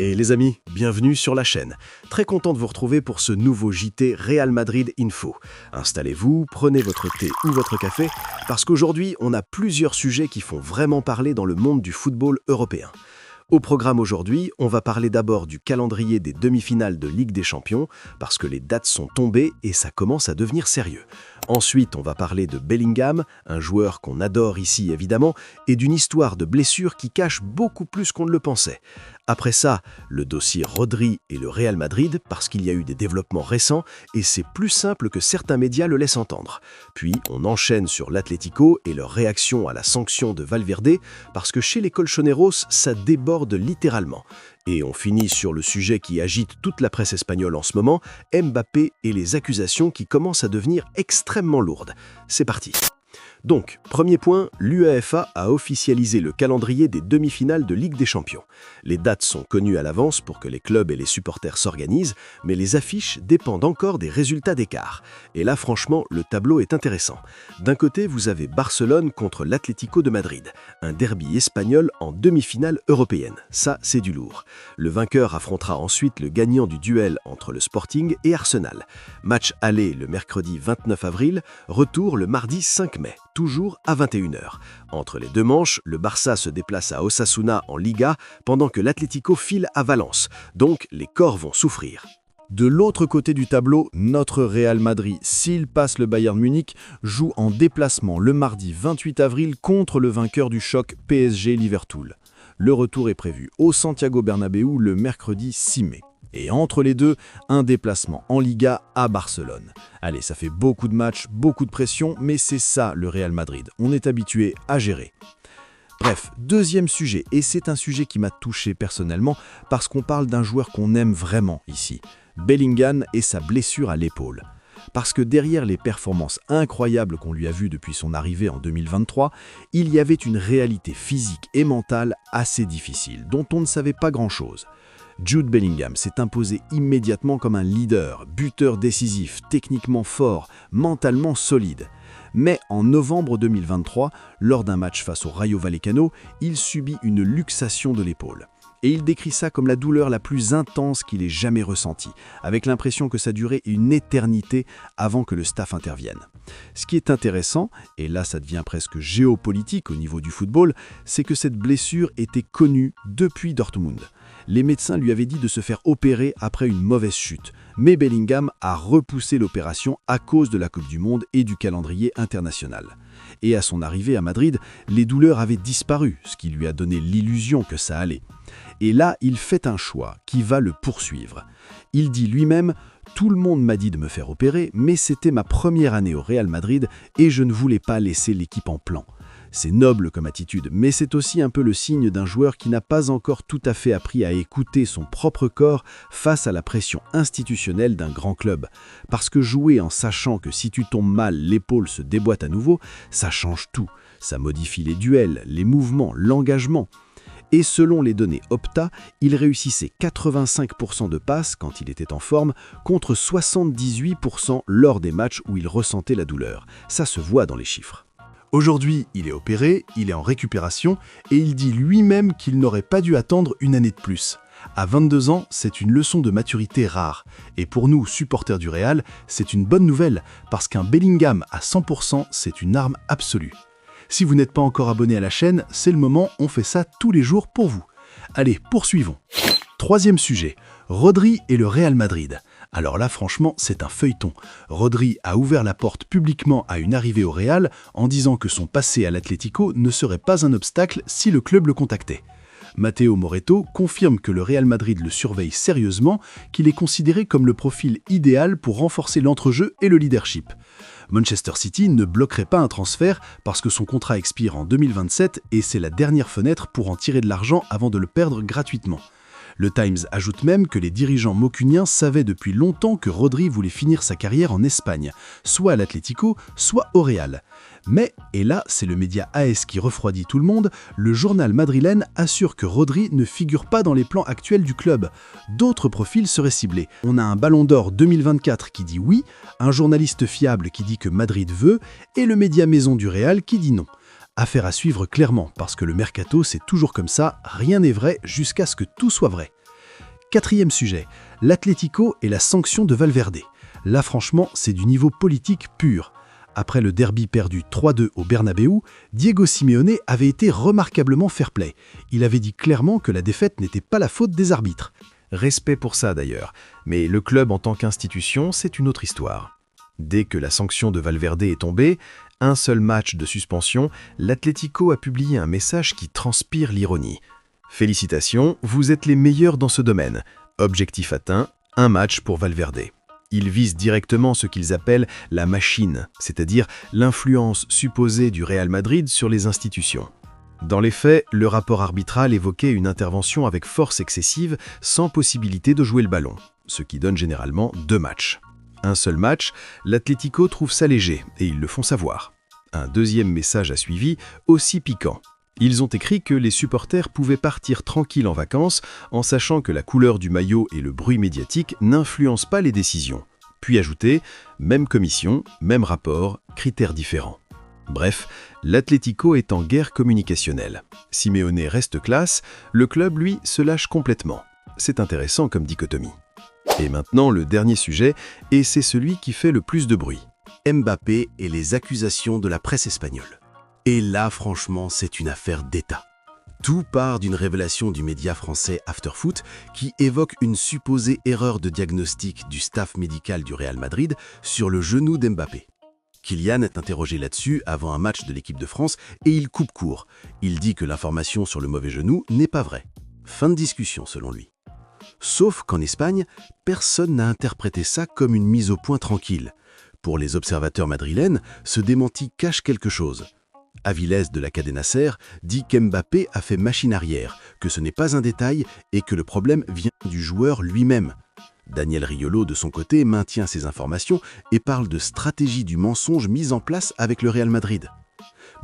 Et les amis, bienvenue sur la chaîne. Très content de vous retrouver pour ce nouveau JT Real Madrid Info. Installez-vous, prenez votre thé ou votre café, parce qu'aujourd'hui, on a plusieurs sujets qui font vraiment parler dans le monde du football européen. Au programme aujourd'hui, on va parler d'abord du calendrier des demi-finales de Ligue des Champions, parce que les dates sont tombées et ça commence à devenir sérieux. Ensuite, on va parler de Bellingham, un joueur qu'on adore ici évidemment, et d'une histoire de blessure qui cache beaucoup plus qu'on ne le pensait. Après ça, le dossier Rodri et le Real Madrid, parce qu'il y a eu des développements récents et c'est plus simple que certains médias le laissent entendre. Puis, on enchaîne sur l'Atlético et leur réaction à la sanction de Valverde, parce que chez les Colchoneros, ça déborde littéralement. Et on finit sur le sujet qui agite toute la presse espagnole en ce moment, Mbappé et les accusations qui commencent à devenir extrêmement lourdes. C'est parti. Donc, premier point, l'UEFA a officialisé le calendrier des demi-finales de Ligue des Champions. Les dates sont connues à l'avance pour que les clubs et les supporters s'organisent, mais les affiches dépendent encore des résultats d'écart. Et là, franchement, le tableau est intéressant. D'un côté, vous avez Barcelone contre l'Atlético de Madrid, un derby espagnol en demi-finale européenne. Ça, c'est du lourd. Le vainqueur affrontera ensuite le gagnant du duel entre le Sporting et Arsenal. Match aller le mercredi 29 avril, retour le mardi 5 mai. Toujours à 21h. Entre les deux manches, le Barça se déplace à Osasuna en Liga pendant que l'Atlético file à Valence. Donc, les corps vont souffrir. De l'autre côté du tableau, notre Real Madrid, s'il passe le Bayern Munich, joue en déplacement le mardi 28 avril contre le vainqueur du choc PSG-Liverpool. Le retour est prévu au Santiago Bernabéu le mercredi 6 mai. Et entre les deux, un déplacement en Liga à Barcelone. Allez, ça fait beaucoup de matchs, beaucoup de pression, mais c'est ça le Real Madrid. On est habitué à gérer. Bref, deuxième sujet, et c'est un sujet qui m'a touché personnellement parce qu'on parle d'un joueur qu'on aime vraiment ici, Bellingham et sa blessure à l'épaule. Parce que derrière les performances incroyables qu'on lui a vues depuis son arrivée en 2023, il y avait une réalité physique et mentale assez difficile, dont on ne savait pas grand-chose. Jude Bellingham s'est imposé immédiatement comme un leader, buteur décisif, techniquement fort, mentalement solide. Mais en novembre 2023, lors d'un match face au Rayo Vallecano, il subit une luxation de l'épaule. Et il décrit ça comme la douleur la plus intense qu'il ait jamais ressentie, avec l'impression que ça durait une éternité avant que le staff intervienne. Ce qui est intéressant, et là ça devient presque géopolitique au niveau du football, c'est que cette blessure était connue depuis Dortmund. Les médecins lui avaient dit de se faire opérer après une mauvaise chute, mais Bellingham a repoussé l'opération à cause de la Coupe du Monde et du calendrier international. Et à son arrivée à Madrid, les douleurs avaient disparu, ce qui lui a donné l'illusion que ça allait. Et là, il fait un choix qui va le poursuivre. Il dit lui-même « Tout le monde m'a dit de me faire opérer, mais c'était ma première année au Real Madrid et je ne voulais pas laisser l'équipe en plan. » C'est noble comme attitude, mais c'est aussi un peu le signe d'un joueur qui n'a pas encore tout à fait appris à écouter son propre corps face à la pression institutionnelle d'un grand club. Parce que jouer en sachant que si tu tombes mal, l'épaule se déboîte à nouveau, ça change tout. Ça modifie les duels, les mouvements, l'engagement. Et selon les données Opta, il réussissait 85% de passes quand il était en forme, contre 78% lors des matchs où il ressentait la douleur. Ça se voit dans les chiffres. Aujourd'hui, il est opéré, il est en récupération et il dit lui-même qu'il n'aurait pas dû attendre une année de plus. À 22 ans, c'est une leçon de maturité rare. Et pour nous, supporters du Real, c'est une bonne nouvelle parce qu'un Bellingham à 100%, c'est une arme absolue. Si vous n'êtes pas encore abonné à la chaîne, c'est le moment, on fait ça tous les jours pour vous. Allez, poursuivons. Troisième sujet, Rodri et le Real Madrid. Alors là, franchement, c'est un feuilleton. Rodri a ouvert la porte publiquement à une arrivée au Real en disant que son passé à l'Atlético ne serait pas un obstacle si le club le contactait. Matteo Moretto confirme que le Real Madrid le surveille sérieusement, qu'il est considéré comme le profil idéal pour renforcer l'entrejeu et le leadership. Manchester City ne bloquerait pas un transfert parce que son contrat expire en 2027 et c'est la dernière fenêtre pour en tirer de l'argent avant de le perdre gratuitement. Le Times ajoute même que les dirigeants mancuniens savaient depuis longtemps que Rodri voulait finir sa carrière en Espagne, soit à l'Atlético, soit au Real. Mais, et là c'est le média AS qui refroidit tout le monde, le journal madrilène assure que Rodri ne figure pas dans les plans actuels du club. D'autres profils seraient ciblés. On a un Ballon d'Or 2024 qui dit oui, un journaliste fiable qui dit que Madrid veut, et le média maison du Real qui dit non. Affaire à suivre clairement, parce que le mercato c'est toujours comme ça, rien n'est vrai jusqu'à ce que tout soit vrai. 4e sujet, l'Atlético et la sanction de Valverde. Là franchement, c'est du niveau politique pur. Après le derby perdu 3-2 au Bernabéu, Diego Simeone avait été remarquablement fair-play. Il avait dit clairement que la défaite n'était pas la faute des arbitres. Respect pour ça d'ailleurs, mais le club en tant qu'institution, c'est une autre histoire. Dès que la sanction de Valverde est tombée, un seul match de suspension, l'Atlético a publié un message qui transpire l'ironie. Félicitations, vous êtes les meilleurs dans ce domaine. Objectif atteint, un match pour Valverde. Ils visent directement ce qu'ils appellent la machine, c'est-à-dire l'influence supposée du Real Madrid sur les institutions. Dans les faits, le rapport arbitral évoquait une intervention avec force excessive sans possibilité de jouer le ballon, ce qui donne généralement 2 matchs. Un seul match, l'Atlético trouve ça léger et ils le font savoir. Un deuxième message a suivi, aussi piquant. Ils ont écrit que les supporters pouvaient partir tranquilles en vacances en sachant que la couleur du maillot et le bruit médiatique n'influencent pas les décisions. Puis ajouter, même commission, même rapport, critères différents. Bref, l'Atlético est en guerre communicationnelle. Simeone reste classe, le club, lui, se lâche complètement. C'est intéressant comme dichotomie. Et maintenant, le dernier sujet, et c'est celui qui fait le plus de bruit. Mbappé et les accusations de la presse espagnole. Et là, franchement, c'est une affaire d'État. Tout part d'une révélation du média français Afterfoot qui évoque une supposée erreur de diagnostic du staff médical du Real Madrid sur le genou d'Mbappé. Kylian est interrogé là-dessus avant un match de l'équipe de France et il coupe court. Il dit que l'information sur le mauvais genou n'est pas vraie. Fin de discussion selon lui. Sauf qu'en Espagne, personne n'a interprété ça comme une mise au point tranquille. Pour les observateurs madrilènes, ce démenti cache quelque chose. Avilés de la Cadena Ser dit qu'Mbappé a fait machine arrière, que ce n'est pas un détail et que le problème vient du joueur lui-même. Daniel Riolo, de son côté, maintient ces informations et parle de stratégie du mensonge mise en place avec le Real Madrid.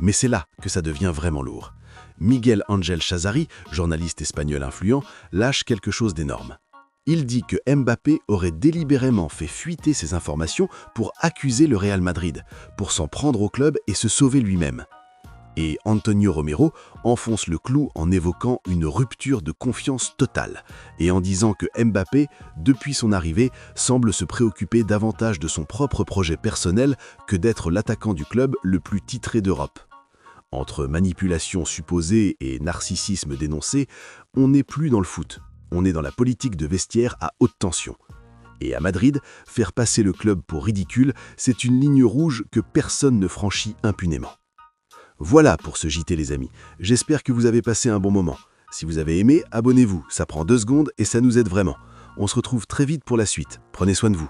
Mais c'est là que ça devient vraiment lourd. Miguel Ángel Chazari, journaliste espagnol influent, lâche quelque chose d'énorme. Il dit que Mbappé aurait délibérément fait fuiter ces informations pour accuser le Real Madrid, pour s'en prendre au club et se sauver lui-même. Et Antonio Romero enfonce le clou en évoquant une rupture de confiance totale et en disant que Mbappé, depuis son arrivée, semble se préoccuper davantage de son propre projet personnel que d'être l'attaquant du club le plus titré d'Europe. Entre manipulation supposée et narcissisme dénoncé, on n'est plus dans le foot, on est dans la politique de vestiaire à haute tension. Et à Madrid, faire passer le club pour ridicule, c'est une ligne rouge que personne ne franchit impunément. Voilà pour ce JT les amis, j'espère que vous avez passé un bon moment. Si vous avez aimé, abonnez-vous, ça prend 2 secondes et ça nous aide vraiment. On se retrouve très vite pour la suite, prenez soin de vous.